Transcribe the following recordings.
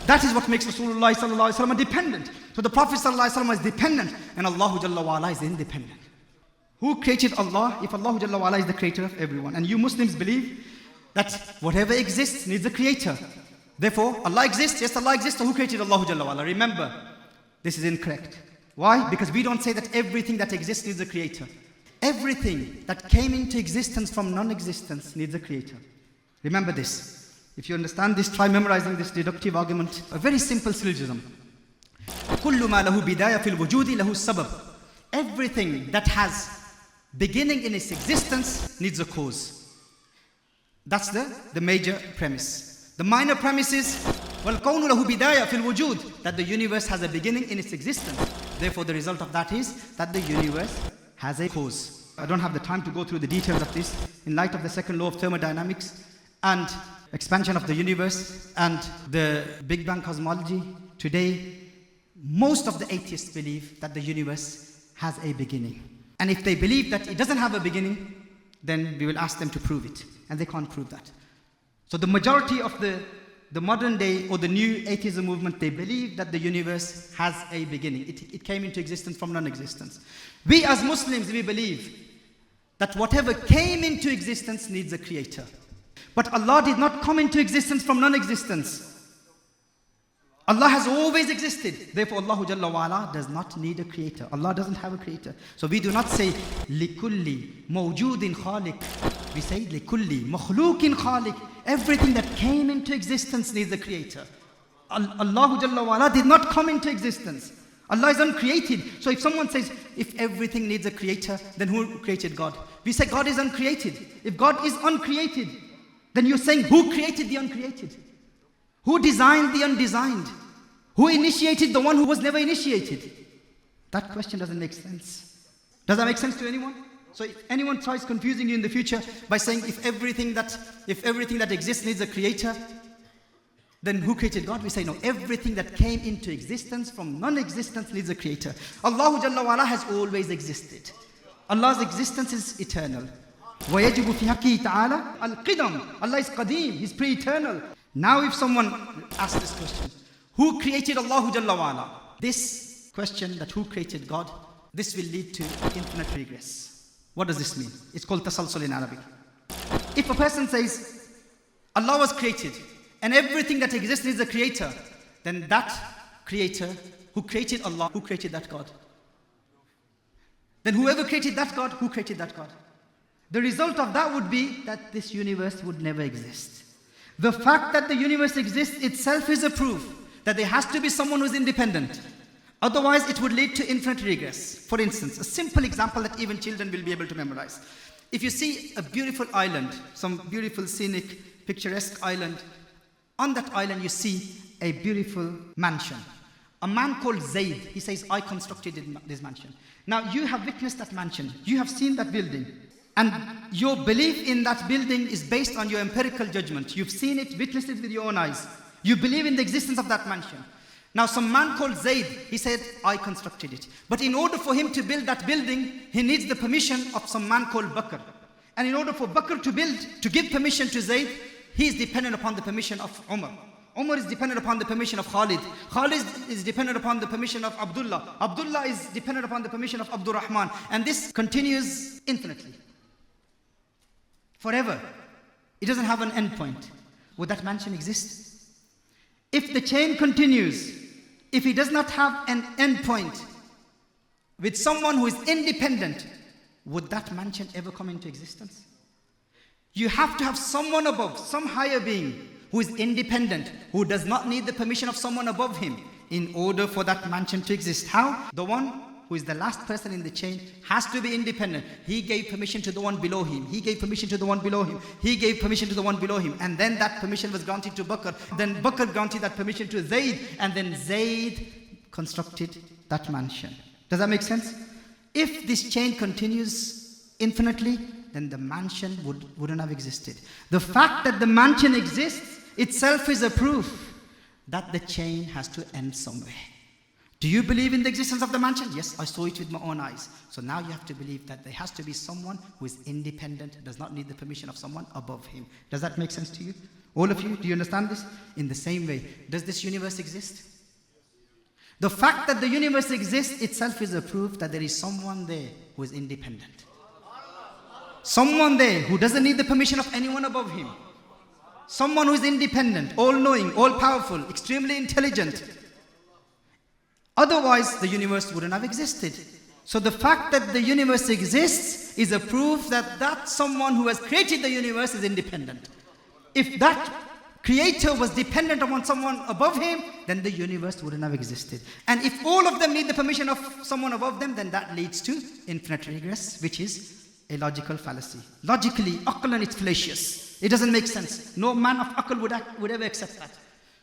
That is what makes Rasulullah sallallahu alaihi wasallam dependent. So the Prophet sallallahu alaihi wasallam is dependent, and Allah Jalla wa Ala is independent. Who created Allah? If Allah Jalla wa Ala is the creator of everyone, and you Muslims believe that whatever exists needs a creator. Therefore, Allah exists. Yes, Allah exists. So who created Allah Jalla wa Ala? Remember, this is incorrect. Why? Because we don't say that everything that exists needs a creator. Everything that came into existence from non-existence needs a creator. Remember this. If you understand this, try memorizing this deductive argument. A very simple syllogism. كُلُّ مَا لَهُ بِدَايَةٌ فِي الْوُجُودِ لَهُ السَّبَبُ. Everything that has beginning in its existence needs a cause. That's the major premise. The minor premise is وَالْكَوْنُ لَهُ بِدَايَةٌ فِي الْوُجُودِ, that the universe has a beginning in its existence. Therefore, the result of that is that the universe has a cause. I don't have the time to go through the details of this. In light of the second law of thermodynamics and expansion of the universe and the Big Bang cosmology, today most of the atheists believe that the universe has a beginning. And if they believe that it doesn't have a beginning, then we will ask them to prove it. And they can't prove that. So the majority of the modern day or the new atheism movement, they believe that the universe has a beginning. It came into existence from non-existence. We as Muslims, we believe that whatever came into existence needs a creator. But Allah did not come into existence from non-existence. Allah has always existed. Therefore, Allah Jalla wa Ala does not need a creator. Allah doesn't have a creator. So we do not say لِكُلِّ مَوْجُودٍ خَالِقٍ. We say لِكُلِّ مَخْلُوقٍ خَالِقٍ. Everything that came into existence needs a creator. Allah Jalla wa Ala did not come into existence. Allah is uncreated. So if someone says, if everything needs a creator, then who created God? We say God is uncreated. If God is uncreated, then you're saying, who created the uncreated? Who designed the undesigned? Who initiated the one who was never initiated? That question doesn't make sense. Does that make sense to anyone? So if anyone tries confusing you in the future by saying if everything that exists needs a creator, then who created God? We say no, everything that came into existence from non-existence needs a creator. Allah Jalla wa Ala has always existed. Allah's existence is eternal. وَيَجِبُ فِي حَقِّهِ تَعَالَى الْقِدَمُ. Allah is Qadeem, He's pre-eternal. Now if someone asks this question, who created Allah Jalla wa Ala? This question, that who created God, this will lead to infinite regress. What does this mean? It's called tasalsul in Arabic. If a person says, Allah was created, and everything that exists needs a creator, then that creator, who created Allah, who created that God? Then whoever created that God, who created that God? The result of that would be that this universe would never exist. The fact that the universe exists itself is a proof that there has to be someone who is independent. Otherwise, it would lead to infinite regress. For instance, a simple example that even children will be able to memorize. If you see a beautiful island, some beautiful scenic, picturesque island, on that island you see a beautiful mansion. A man called Zayd, he says, I constructed this mansion. Now you have witnessed that mansion. You have seen that building. And your belief in that building is based on your empirical judgment. You've seen it, witnessed it with your own eyes. You believe in the existence of that mansion. Now some man called Zayd, he said, I constructed it. But in order for him to build that building, he needs the permission of some man called Bakr. And in order for Bakr to give permission to Zayd, he is dependent upon the permission of Umar. Umar is dependent upon the permission of Khalid. Khalid is dependent upon the permission of Abdullah. Abdullah is dependent upon the permission of Abdur Rahman. And this continues infinitely. Forever. It doesn't have an end point. Would that mansion exist? If the chain continues, if it does not have an end point with someone who is independent, would that mansion ever come into existence? You have to have someone above, some higher being who is independent, who does not need the permission of someone above him in order for that mansion to exist. How? The one who is the last person in the chain has to be independent. He gave permission to the one below him. He gave permission to the one below him. He gave permission to the one below him. And then that permission was granted to Bakr. Then Bakr granted that permission to Zayd. And then Zayd constructed that mansion. Does that make sense? If this chain continues infinitely, then the mansion wouldn't have existed. The fact that the mansion exists itself is a proof that the chain has to end somewhere. Do you believe in the existence of the mansion? Yes, I saw it with my own eyes. So now you have to believe that there has to be someone who is independent, does not need the permission of someone above him. Does that make sense to you? All of you, do you understand this? In the same way, does this universe exist? The fact that the universe exists itself is a proof that there is someone there who is independent. Someone there who doesn't need the permission of anyone above him. Someone who is independent, all-knowing, all-powerful, extremely intelligent. Otherwise, the universe wouldn't have existed. So the fact that the universe exists is a proof that that someone who has created the universe is independent. If that creator was dependent upon someone above him, then the universe wouldn't have existed. And if all of them need the permission of someone above them, then that leads to infinite regress, which is a logical fallacy. Logically, aqlan, it's fallacious. It doesn't make sense. No man of aql would ever accept that.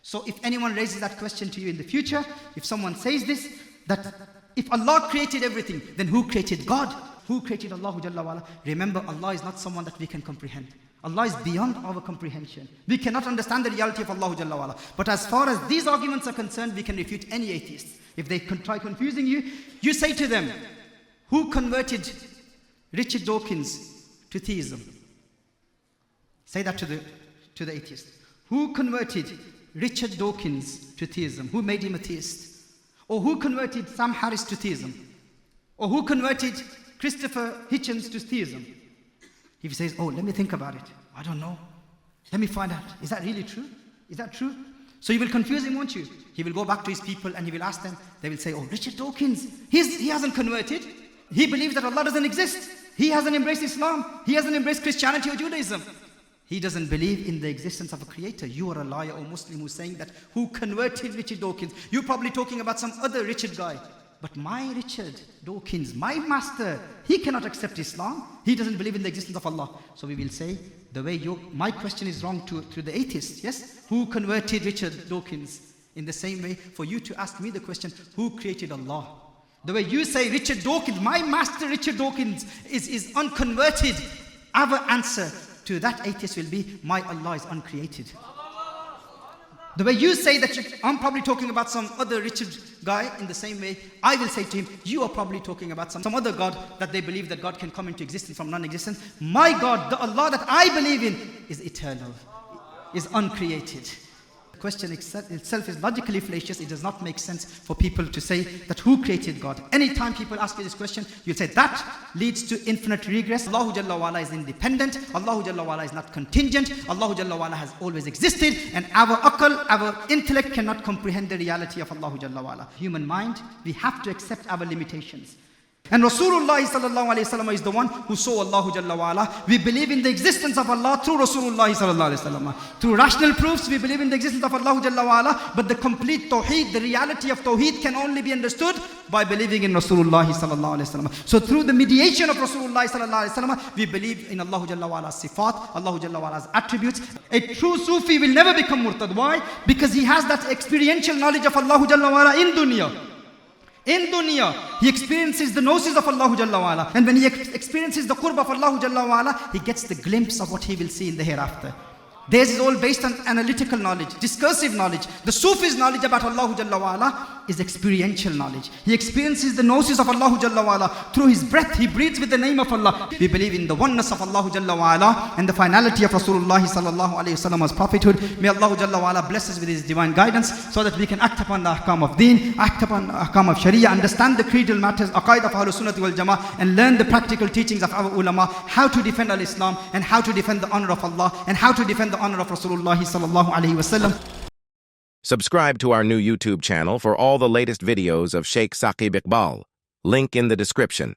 So if anyone raises that question to you in the future, if someone says this, that if Allah created everything, then who created God? Who created Allah Jalla wa'ala? Remember, Allah is not someone that we can comprehend. Allah is beyond our comprehension. We cannot understand the reality of Allah Jalla wa'ala. But as far as these arguments are concerned, we can refute any atheist. If they try confusing you, you say to them, who converted Richard Dawkins to theism? Say that to the atheist. Who converted Richard Dawkins to theism? Who made him a theist? Or who converted Sam Harris to theism? Or who converted Christopher Hitchens to theism? If he says, oh, let me think about it. I don't know. Let me find out. Is that really true? Is that true? So you will confuse him, won't you? He will go back to his people and he will ask them. They will say, oh, Richard Dawkins, he hasn't converted. He believes that Allah doesn't exist. He hasn't embraced Islam. He hasn't embraced Christianity or Judaism. He doesn't believe in the existence of a creator. You are a liar or Muslim who's saying that who converted Richard Dawkins. You're probably talking about some other Richard guy. But my Richard Dawkins, my master, he cannot accept Islam. He doesn't believe in the existence of Allah. So we will say, the way my question is wrong to the atheist, yes? Who converted Richard Dawkins? In the same way, for you to ask me the question, who created Allah? The way you say Richard Dawkins, my master Richard Dawkins is unconverted. Our answer to that atheist will be, my Allah is uncreated. The way you say that I'm probably talking about some other Richard guy, in the same way, I will say to him, you are probably talking about some other God that they believe that God can come into existence from non-existence. My God, the Allah that I believe in, is eternal, is uncreated. The question itself is logically fallacious. It does not make sense for people to say that who created God. Anytime people ask you this question, you'll say that leads to infinite regress. Allah Jalla wa'ala is independent. Allah Jalla wa'ala is not contingent. Allah Jalla wa'ala has always existed. And our aql, our intellect cannot comprehend the reality of Allah Jalla wa'ala. Human mind, we have to accept our limitations. And Rasulullah sallallahu alayhi wasallam is the one who saw Allah Jalla wa'ala. We believe in the existence of Allah through Rasulullah sallallahu alayhi wasallam. Through rational proofs, we believe in the existence of Allah Jalla wa'ala. But the complete tawheed, the reality of tawheed can only be understood by believing in Rasulullah sallallahu alayhi wasallam. So through the mediation of Rasulullah sallallahu alayhi wasallam, we believe in Allah Jalla wa'ala's sifat, Allah Jalla wa'ala's attributes. A true Sufi will never become murtad. Why? Because he has that experiential knowledge of Allah Jalla wa'ala in dunya. In dunya, he experiences the gnosis of Allah Jalla wa'ala. And when he experiences the qurb of Allah Jalla wa'ala, he gets the glimpse of what he will see in the hereafter. Theirs is all based on analytical knowledge, discursive knowledge. The Sufi's knowledge about Allah Jalla wa'ala is experiential knowledge. He experiences the gnosis of Allah Jalla wa'ala. Through his breath, he breathes with the name of Allah. We believe in the oneness of Allah Jalla wa'ala and the finality of Rasulullah sallallahu alayhi wasallam's prophethood. May Allah Jalla wa'ala bless us with his divine guidance so that we can act upon the ahkam of deen, act upon the ahkam of sharia, understand the creedal matters, aqaid of Ahlul Sunnah wal Jama'ah, and learn the practical teachings of our ulama, how to defend al-Islam and how to defend the honor of Allah and how to defend the honor of Rasulullah sallallahu alayhi wasallam. Subscribe to our new YouTube channel for all the latest videos of Shaykh Saqib Iqbal. Link in the description.